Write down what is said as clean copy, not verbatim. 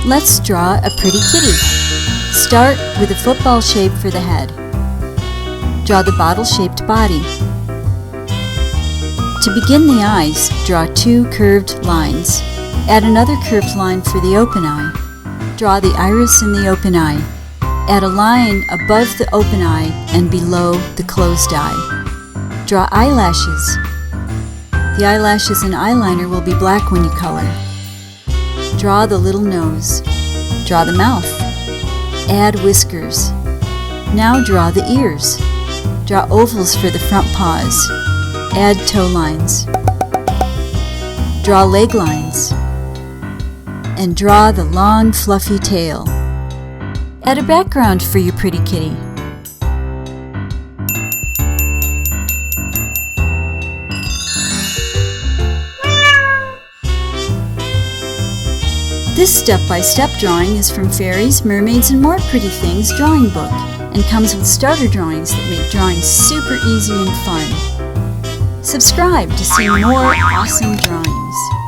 Let's draw a pretty kitty. Start with a football shape for the head. Draw the bottle-shaped body. To begin the eyes, draw 2 curved lines. Add another curved line for the open eye. Draw the iris in the open eye. Add a line above the open eye and below the closed eye. Draw eyelashes. The eyelashes and eyeliner will be black when you color. Draw the little nose. Draw the mouth. Add whiskers. Now draw the ears. Draw ovals for the front paws. Add toe lines. Draw leg lines. And draw the long, fluffy tail. Add a background for your pretty kitty. This step-by-step drawing is from Fairies, Mermaids, and More Pretty Things drawing book and comes with starter drawings that make drawing super easy and fun. Subscribe to see more awesome drawings.